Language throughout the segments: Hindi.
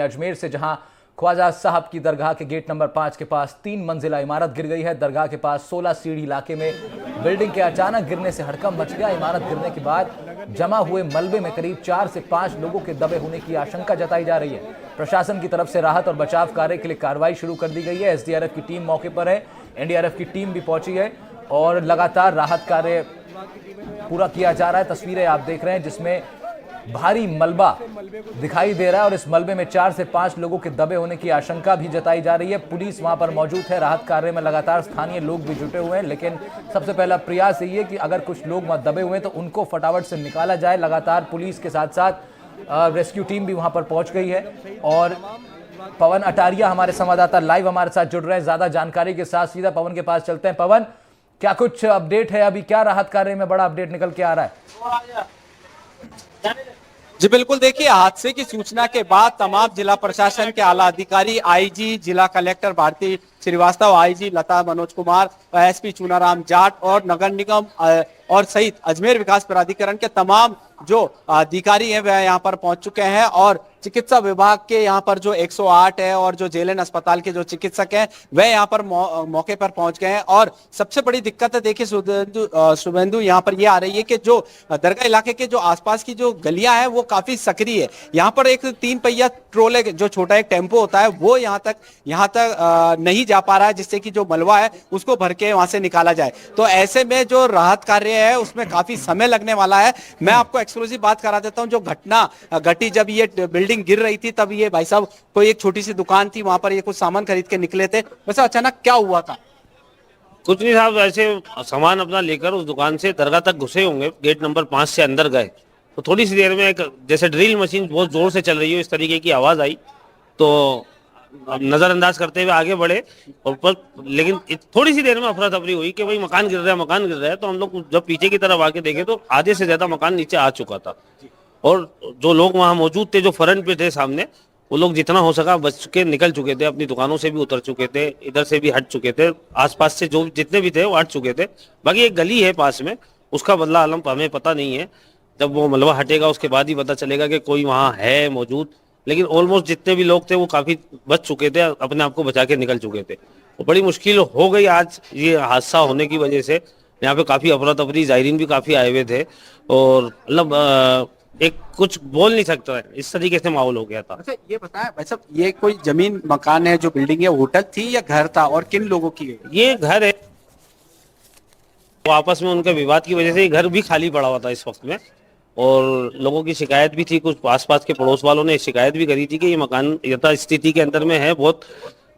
अजमेर से, जहां ख्वाजा साहब की दरगाह के गेट नंबर 5 के पास 3 मंजिला इमारत गिर गई है। दरगाह के पास 16 सीढ़ी इलाके में बिल्डिंग के अचानक गिरने से हड़कंप मच गया। इमारत गिरने के बाद जमा हुए मलबे में करीब 4 से 5 लोगों के दबे होने की आशंका जताई जा रही है। प्रशासन की तरफ से राहत और बचाव कार्य के लिए कार्रवाई शुरू कर दी गई है। एसडीआरएफ की टीम मौके पर है, एनडीआरएफ की टीम भी पहुंची है और लगातार राहत कार्य पूरा किया जा रहा है। तस्वीरें आप देख रहे हैं जिसमें भारी मलबा दिखाई दे रहा है और इस मलबे में 4 से 5 लोगों के दबे होने की आशंका भी जताई जा रही है। पुलिस वहां पर मौजूद है। राहत कार्य में लगातार स्थानीय लोग भी जुटे हुए हैं, लेकिन सबसे पहला प्रयास यही है कि अगर कुछ लोग वहां दबे हुए हैं तो उनको फटाफट से निकाला जाए। लगातार पुलिस के साथ साथ रेस्क्यू टीम भी वहां पर पहुंच गई है और पवन अटारिया हमारे संवाददाता लाइव हमारे साथ जुड़ रहे हैं ज्यादा जानकारी के साथ। सीधा पवन के पास चलते हैं। पवन, क्या कुछ अपडेट है? अभी क्या राहत कार्य में बड़ा अपडेट निकल के आ रहा है? जी बिल्कुल, देखिए हादसे की सूचना के बाद तमाम जिला प्रशासन के आला अधिकारी, आईजी, जिला कलेक्टर भारती श्रीवास्तव, आईजी लता मनोज कुमार, एसपी चुनाराम जाट और नगर निगम और सहित अजमेर विकास प्राधिकरण के तमाम जो अधिकारी हैं वह यहाँ पर पहुंच चुके हैं और चिकित्सा विभाग के यहाँ पर जो 108 है और जो जेएलएन अस्पताल के जो चिकित्सक हैं वह यहाँ पर मौके पर पहुंच गए हैं। और सबसे बड़ी दिक्कत है, देखिए शुभेंदु, यहाँ पर ये आ रही है कि जो दरगाह इलाके के जो आसपास की जो गलियां हैं वो काफी सक्रिय है। यहाँ पर एक 3 पहिया ट्रोले जो छोटा एक टेम्पो होता है वो यहाँ तक नहीं जा पा रहा है, जिससे कि जो मलबा है उसको भर के वहां से निकाला जाए। तो ऐसे में जो राहत कार्य है उसमें काफी समय लगने वाला है। मैं आपको एक्सक्लूसिव बात करा देता हूं। जो घटना घटी जब ये बिल्डिंग गिर रही थी तब ये भाई साहब कोई एक छोटी सी दुकान थी, वहां पर ये कुछ सामान खरीद के निकले थे। वैसे अचानक क्या हुआ था? कुछ नहीं साहब, ऐसे सामान अपना लेकर उस दुकान से दरगाह तक घुसे होंगे, गेट नंबर 5 से अंदर गए तो थोड़ी सी देर में एक जैसे ड्रिल मशीन बहुत जोर से चल रही है इस तरीके की आवाज आई तो नजरअंदाज करते हुए आगे बढ़े और पर लेकिन थोड़ी सी देर में अफरा तफरी हुई कि भाई मकान गिर रहा है, मकान गिर रहा है। तो हम लोग जब पीछे की तरफ आके देखे तो आधे से ज्यादा मकान नीचे आ चुका था और जो लोग वहां मौजूद थे, जो फ्रंट पे थे सामने, वो लोग जितना हो सका बच के निकल चुके थे, अपनी दुकानों से भी उतर चुके थे, इधर से भी हट चुके थे, आसपास से जो जितने भी थे वो हट चुके थे। बाकी एक गली है पास में, उसका बदला आलम हमें पता नहीं है। जब वो मलबा हटेगा उसके बाद ही पता चलेगा कि कोई वहाँ है मौजूद। लेकिन ऑलमोस्ट जितने भी लोग थे वो काफी बच चुके थे, अपने आप को बचा के निकल चुके थे। तो बड़ी मुश्किल हो गई आज ये हादसा होने की वजह से। यहाँ पे काफी अफरा तफरी, जायरीन भी काफी आए हुए थे और मतलब एक कुछ बोल नहीं सकता है, इस तरीके से माहौल हो गया था। अच्छा ये बताएं भाई साहब, ये कोई जमीन मकान है, जो बिल्डिंग है होटल थी या घर था और किन लोगों की? ये घर है, वो आपस में उनके विवाद की वजह से ये घर भी खाली पड़ा हुआ था इस वक्त में और लोगों की शिकायत भी थी। कुछ आसपास के पड़ोस वालों ने शिकायत भी करी थी कि ये मकान यथा स्थिति के अंदर में है, बहुत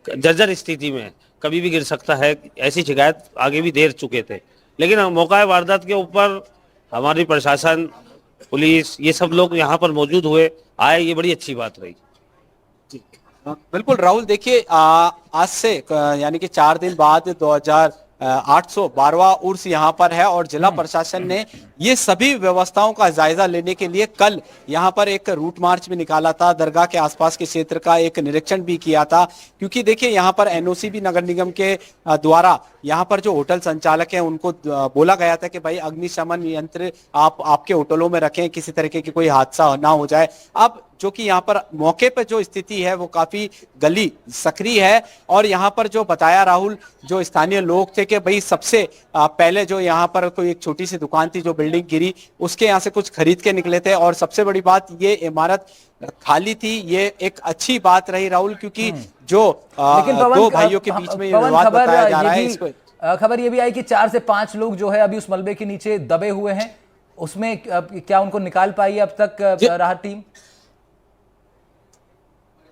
जर्जर स्थिति में है, कभी भी गिर सकता है। ऐसी शिकायत आगे भी दे चुके थे। लेकिन मौका वारदात के ऊपर हमारी प्रशासन, पुलिस, ये सब लोग यहाँ पर मौजूद हुए, आए, ये बड़ी अच्छी बात रही। बिल्कुल राहुल, देखिए आज से यानी कि 4 दिन बाद 2812वां उर्स यहाँ पर है और जिला प्रशासन ने ये सभी व्यवस्थाओं का जायजा लेने के लिए कल यहाँ पर एक रूट मार्च भी निकाला था। दरगाह के आसपास के क्षेत्र का एक निरीक्षण भी किया था, क्योंकि देखिए यहाँ पर एनओसी भी नगर निगम के द्वारा यहाँ पर जो होटल संचालक हैं उनको बोला गया था कि भाई अग्निशमन यंत्र आप आपके होटलों में रखें, किसी तरीके की कोई हादसा ना हो जाए। अब जो कि यहाँ पर मौके पर जो स्थिति है वो काफी गली सक्रिय है और यहाँ पर जो बताया राहुल, जो स्थानीय लोग थे कि भाई सबसे पहले जो यहाँ पर कोई एक छोटी सी दुकान थी, जो बिल्डिंग गिरी उसके यहाँ से कुछ खरीद के निकले थे और सबसे बड़ी बात ये इमारत खाली थी। ये एक अच्छी बात रही राहुल, क्योंकि जो दो भाइयों के बीच में ये विवाद बताया जा रहा है। खबर ये भी आई कि 4 से 5 लोग जो है अभी उस मलबे के नीचे दबे हुए हैं, उसमें क्या उनको निकाल पाई अब तक राहत टीम?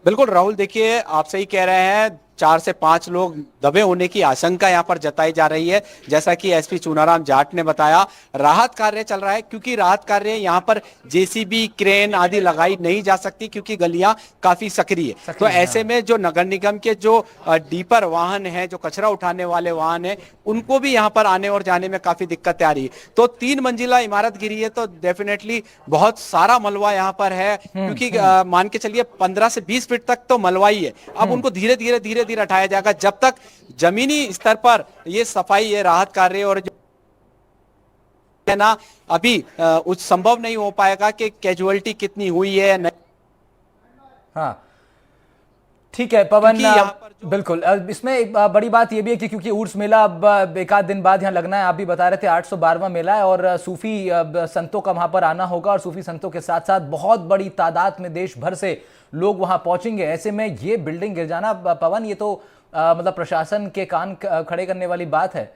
बिल्कुल राहुल, देखिए आप सही कह रहे हैं, 4 से 5 लोग दबे होने की आशंका यहाँ पर जताई जा रही है। जैसा कि एसपी चुनाराम जाट ने बताया, राहत कार्य चल रहा है, क्योंकि राहत कार्य यहाँ पर जेसीबी, क्रेन आदि लगाई नहीं जा सकती क्योंकि गलियां काफी सक्रिय है। तो ऐसे में जो नगर निगम के जो डीपर वाहन है, जो कचरा उठाने वाले वाहन है, उनको भी यहाँ पर आने और जाने में काफी दिक्कतें आ रही है। तो 3 मंजिला इमारत गिरी है तो डेफिनेटली बहुत सारा मलबा यहाँ पर है, क्योंकि मान के चलिए 15 से 20 फीट तक तो मलबा ही है। अब उनको धीरे धीरे हटाया जाएगा जब तक जमीनी स्तर पर ये सफाई, ये राहत कार्य और है ना, अभी संभव नहीं हो पाएगा कि कैजुअलिटी कितनी हुई है। हाँ, ठीक है पवन, क्योंकि यहाँ पर बिल्कुल इसमें एक बड़ी बात यह भी है कि क्योंकि उर्स मेला अब एक आध दिन बाद यहाँ लगना है, आप भी बता रहे थे 812वां मेला है और सूफी संतों का वहां पर आना होगा और सूफी संतों के साथ साथ बहुत बड़ी तादाद में देश भर से लोग वहां पहुंचेंगे। ऐसे में ये बिल्डिंग गिर जाना पवन, ये तो मतलब प्रशासन के कान खड़े करने वाली बात है।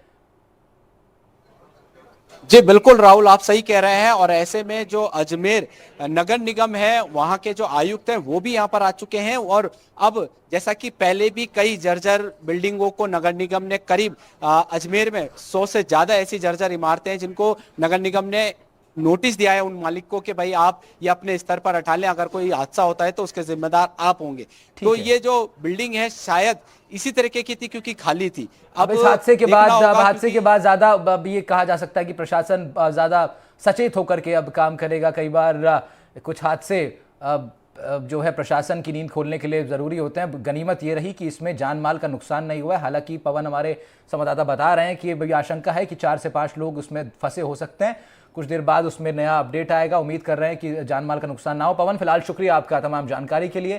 जी बिल्कुल राहुल, आप सही कह रहे हैं। और ऐसे में जो अजमेर नगर निगम है वहां के जो आयुक्त हैं वो भी यहां पर आ चुके हैं। और अब जैसा कि पहले भी कई जर्जर बिल्डिंगों को नगर निगम ने करीब अजमेर में 100 से ज्यादा ऐसी जर्जर इमारतें हैं जिनको नगर निगम ने नोटिस दिया है उन मालिक के भाई आप ये अपने स्तर पर हटा लें, अगर कोई हादसा होता है तो उसके जिम्मेदार आप होंगे। तो ये जो बिल्डिंग है शायद इसी तरीके की थी क्योंकि खाली थी। अब इस हादसे के बाद ज्यादा ये कहा जा सकता है कि प्रशासन ज्यादा सचेत होकर के अब काम करेगा। कई बार कुछ हादसे जो है प्रशासन की नींद खोलने के लिए जरूरी होते हैं। गनीमत ये रही कि इसमें जान माल का नुकसान नहीं हुआ है। हालांकि पवन, हमारे संवाददाता बता रहे हैं कि ये आशंका है कि 4 से 5 लोग उसमें फंसे हो सकते हैं। कुछ देर बाद उसमें नया अपडेट आएगा, उम्मीद कर रहे हैं कि जान माल का नुकसान ना हो। पवन, फिलहाल शुक्रिया आपका तमाम जानकारी के लिए।